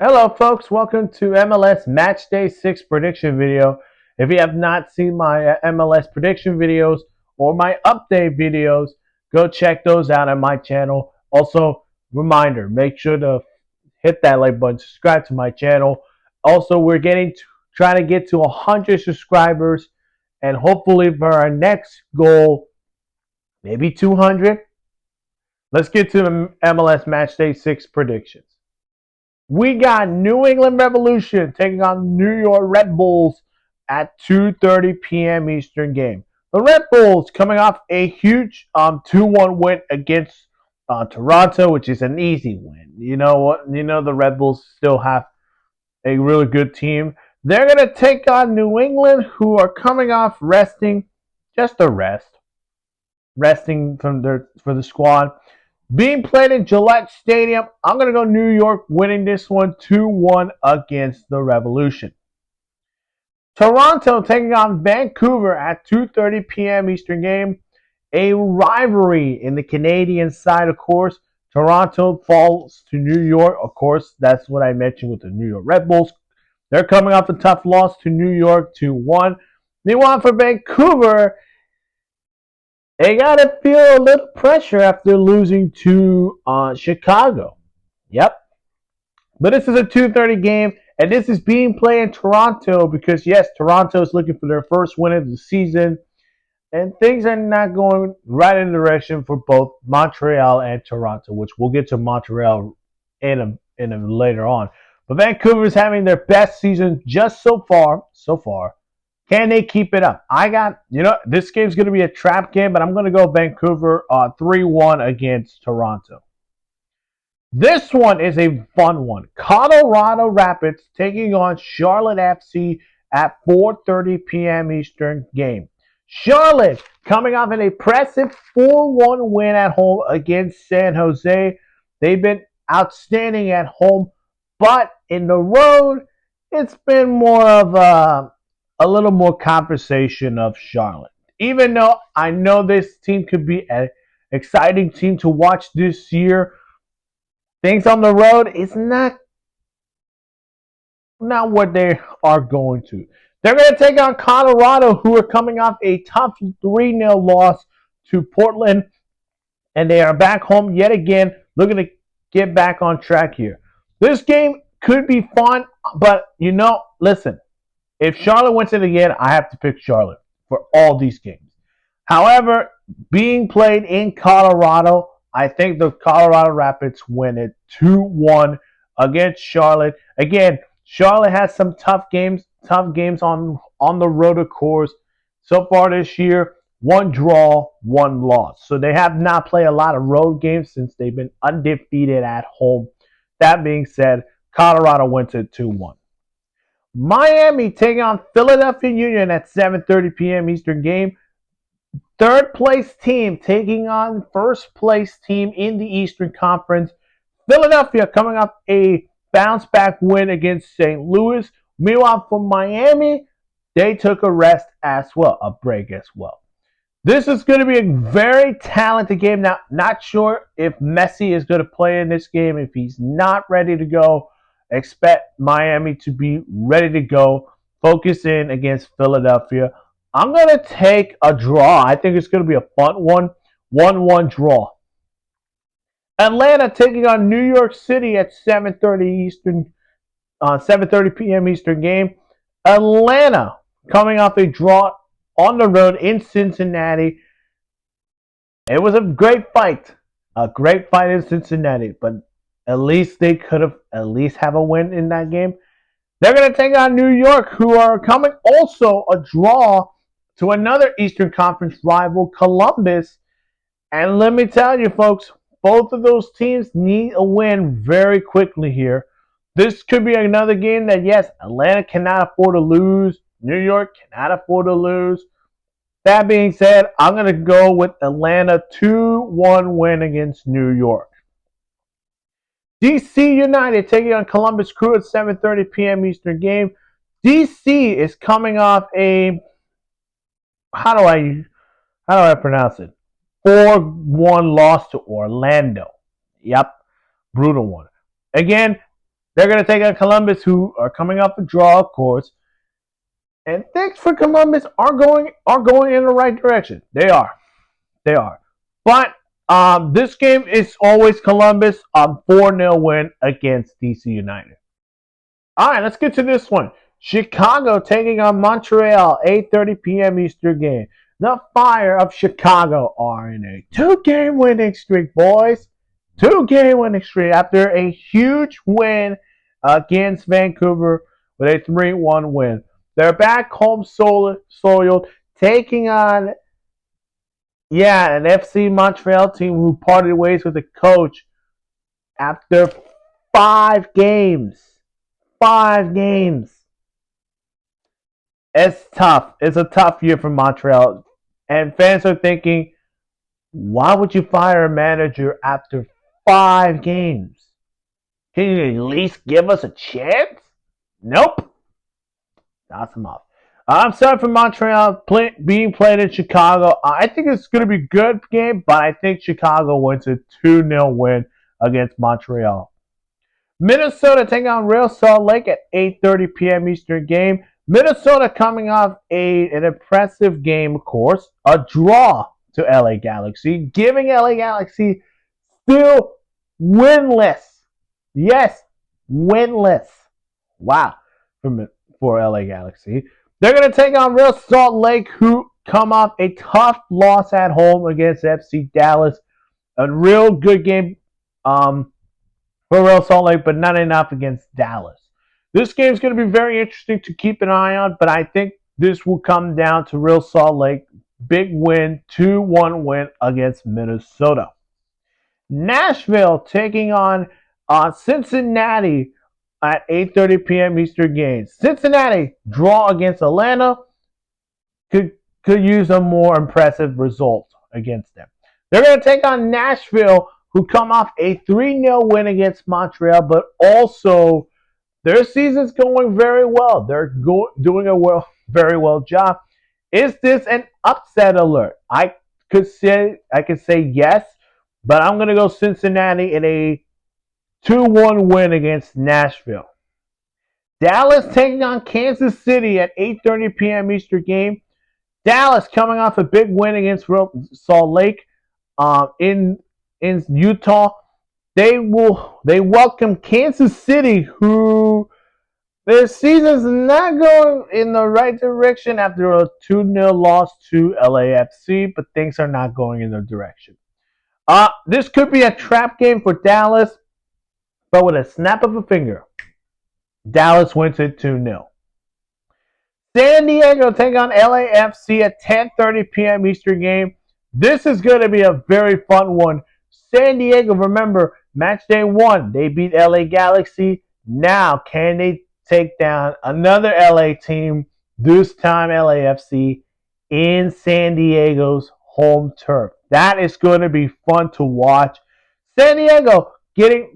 Hello folks, welcome to MLS Matchday 6 prediction video. If you have not seen my MLS prediction videos or my update videos, go check those out on my channel. Also, reminder, make sure to hit that like button, subscribe to my channel. Also, we're trying to get to 100 subscribers, and hopefully for our next goal, maybe 200. Let's get to the MLS Matchday 6 predictions. We got New England Revolution taking on New York Red Bulls at 2:30 p.m. Eastern game. The Red Bulls coming off a huge 2-1 win against Toronto, which is an easy win. You know what? You know the Red Bulls still have a really good team. They're going to take on New England, who are coming off resting, just a resting for the squad. Being played in Gillette Stadium, I'm going to go New York winning this one 2-1 against the Revolution. Toronto taking on Vancouver at 2:30 p.m. Eastern game. A rivalry in the Canadian side, of course. Toronto falls to New York. Of course, that's what I mentioned with the New York Red Bulls. They're coming off a tough loss to New York 2-1. Meanwhile, for Vancouver, they got to feel a little pressure after losing to Chicago. Yep. But this is a 2:30 game, and this is being played in Toronto because, yes, Toronto is looking for their first win of the season, and things are not going right in the direction for both Montreal and Toronto, which we'll get to Montreal in a later on. But Vancouver is having their best season just so far. So far. Can they keep it up? This game's going to be a trap game, but I'm going to go Vancouver 3-1 against Toronto. This one is a fun one. Colorado Rapids taking on Charlotte FC at 4:30 p.m. Eastern game. Charlotte coming off an impressive 4-1 win at home against San Jose. They've been outstanding at home, but in the road, it's been more of a little more conversation of Charlotte. Even though I know this team could be an exciting team to watch this year, things on the road is not what they are going to. They're going to take on Colorado, who are coming off a tough 3-0 loss to Portland, and they are back home yet again, looking to get back on track here. This game could be fun, but listen, if Charlotte wins it again, I have to pick Charlotte for all these games. However, being played in Colorado, I think the Colorado Rapids win it 2-1 against Charlotte. Again, Charlotte has some tough games on the road, of course. So far this year, one draw, one loss. So they have not played a lot of road games since they've been undefeated at home. That being said, Colorado wins it 2-1. Miami taking on Philadelphia Union at 7:30 p.m. Eastern game. Third place team taking on first place team in the Eastern Conference. Philadelphia coming off a bounce back win against St. Louis. Meanwhile, for Miami, they took a rest as well, a break as well. This is going to be a very talented game. Now, not sure if Messi is going to play in this game. If he's not ready to go, expect Miami to be ready to go. Focus in against Philadelphia. I'm going to take a draw. I think it's going to be a fun one. 1-1 draw. Atlanta taking on New York City at 7:30 p.m. Eastern game. Atlanta coming off a draw on the road in Cincinnati. It was a great fight in Cincinnati, but at least they could have at least have a win in that game. They're going to take on New York, who are coming also a draw to another Eastern Conference rival, Columbus. And let me tell you, folks, both of those teams need a win very quickly here. This could be another game that, yes, Atlanta cannot afford to lose. New York cannot afford to lose. That being said, I'm going to go with Atlanta 2-1 win against New York. DC United taking on Columbus Crew at 7:30 p.m. Eastern game. DC is coming off a how do I pronounce it? 4-1 loss to Orlando. Yep, brutal one. Again, They're going to take on Columbus, who are coming off a draw, of course. And things for Columbus are going in the right direction. They are. They are. But this game is always Columbus on 4-0 win against DC United. All right, let's get to this one. Chicago taking on Montreal, 8:30 p.m. Eastern game. The Fire of Chicago are in a two-game winning streak, boys. Two-game winning streak after a huge win against Vancouver with a 3-1 win. They're back home soiled, taking on, an FC Montreal team who parted ways with the coach after 5 games. 5 games. It's tough. It's a tough year for Montreal. And fans are thinking, why would you fire a manager after 5 games? Can you at least give us a chance? Nope. That's enough. I'm sorry for Montreal being played in Chicago. I think it's going to be a good game, but I think Chicago wins a 2-0 win against Montreal. Minnesota taking on Real Salt Lake at 8:30 p.m. Eastern game. Minnesota coming off an impressive game, of course, a draw to LA Galaxy, giving LA Galaxy still winless. Yes, winless. Wow, for LA Galaxy. They're going to take on Real Salt Lake, who come off a tough loss at home against FC Dallas. A real good game for Real Salt Lake, but not enough against Dallas. This game is going to be very interesting to keep an eye on, but I think this will come down to Real Salt Lake. Big win, 2-1 win against Minnesota. Nashville taking on Cincinnati at 8:30 p.m. Eastern game. Cincinnati draw against Atlanta. Could use a more impressive result against them. They're going to take on Nashville, who come off a 3-0 win against Montreal, but also their season's going very well. They're doing a very well job. Is this an upset alert? I could say yes, but I'm going to go Cincinnati in a 2-1 win against Nashville. Dallas taking on Kansas City at 8:30 p.m. Eastern game. Dallas coming off a big win against Salt Lake in Utah. They welcome Kansas City, who their season's not going in the right direction after a 2-0 loss to LAFC, but things are not going in their direction. This could be a trap game for Dallas, but with a snap of a finger, Dallas wins it 2-0. San Diego take on LAFC at 10:30 p.m. Eastern game. This is going to be a very fun one. San Diego, remember, Matchday 1, they beat LA Galaxy. Now, can they take down another LA team, this time LAFC, in San Diego's home turf? That is going to be fun to watch. San Diego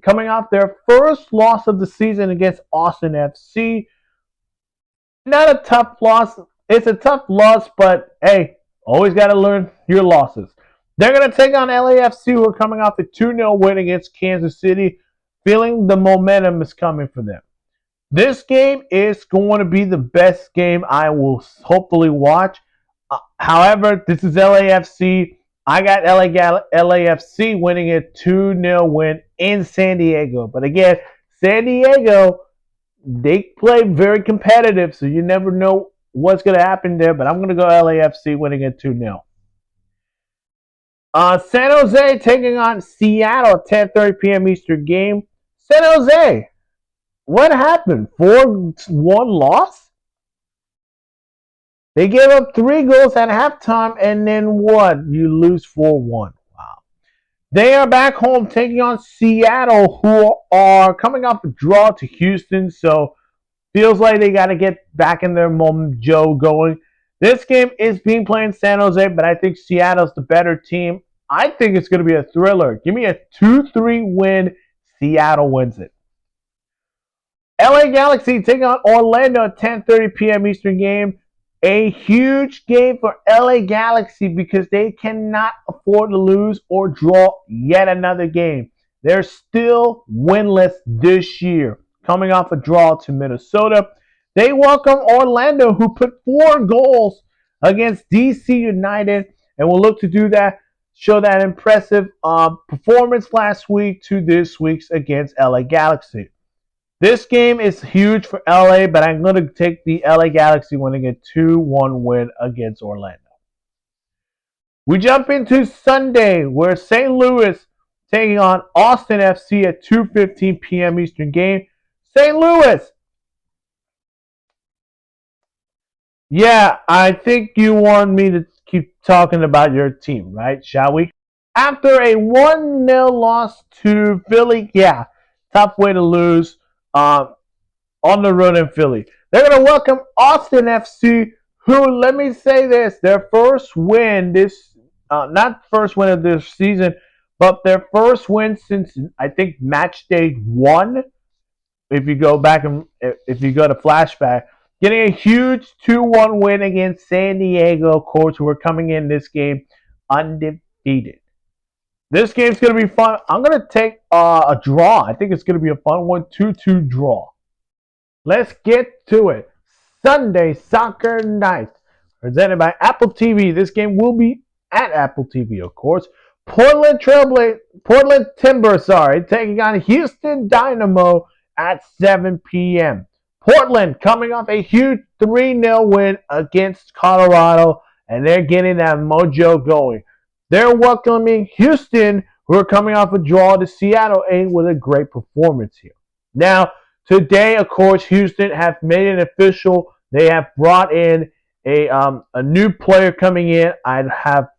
coming off their first loss of the season against Austin FC. Not a tough loss. It's a tough loss, but hey, always got to learn your losses. They're going to take on LAFC, who are coming off the 2-0 win against Kansas City, feeling the momentum is coming for them. This game is going to be the best game I will hopefully watch. However, this is LAFC. I got LAFC winning a 2-0 win in San Diego. But again, San Diego, they play very competitive, so you never know what's going to happen there. But I'm going to go LAFC winning a 2-0. San Jose taking on Seattle at 10:30 p.m. Eastern game. San Jose, what happened? 4-1 loss? They gave up 3 goals at halftime, and then what? You lose 4-1. Wow. They are back home taking on Seattle, who are coming off a draw to Houston, so feels like they got to get back in their mojo going. This game is being played in San Jose, but I think Seattle's the better team. I think it's going to be a thriller. Give me a 2-3 win. Seattle wins it. LA Galaxy taking on Orlando at 10:30 p.m. Eastern game. A huge game for LA Galaxy because they cannot afford to lose or draw yet another game. They're still winless this year. coming off a draw to Minnesota. They welcome Orlando, who put 4 goals against DC United, and will look to do that, show that impressive performance last week to this week's against LA Galaxy. This game is huge for LA, but I'm going to take the LA Galaxy winning a 2-1 win against Orlando. We jump into Sunday, where St. Louis taking on Austin FC at 2:15 p.m. Eastern game. St. Louis. Yeah, I think you want me to keep talking about your team, right? Shall we? After a 1-0 loss to Philly, yeah, tough way to lose on the road in Philly. They're going to welcome Austin FC, who, let me say this, their first win not first win of this season, but their first win since, I think, Matchday 1. If you go back and if you go to flashback, getting a huge 2-1 win against San Diego, of course, who are coming in this game undefeated. This game's going to be fun. I'm going to take a draw. I think it's going to be a fun one, 2-2 draw. Let's get to it. Sunday Soccer Night, presented by Apple TV. This game will be at Apple TV, of course. Portland Timber, taking on Houston Dynamo at 7 p.m. Portland coming off a huge 3-0 win against Colorado, and they're getting that mojo going. They're welcoming Houston, who are coming off a draw to Seattle A with a great performance here. Now, today, of course, Houston have made it official. They have brought in a new player coming in. I have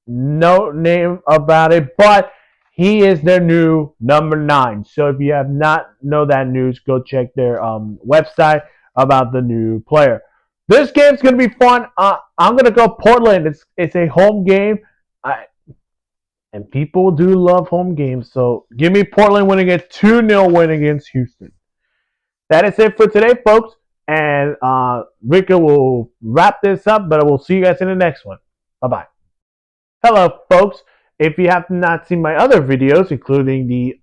no name about it, but he is their new number 9. So if you have not know that news, go check their website about the new player. This game's going to be fun. I'm going to go Portland. It's a home game. And people do love home games. So give me Portland winning a 2-0 win against Houston. That is it for today, folks. And Rika will wrap this up, but we'll see you guys in the next one. Bye-bye. Hello, folks. If you have not seen my other videos, including the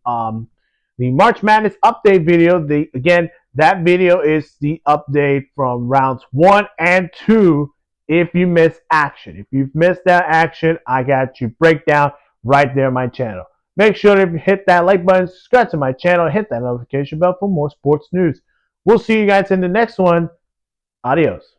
March Madness update video, again, that video is the update from rounds 1 and 2 if you miss action. If you've missed that action, I got you breakdown right there on my channel. Make sure to hit that like button, subscribe to my channel, hit that notification bell for more sports news. We'll see you guys in the next one. Adios.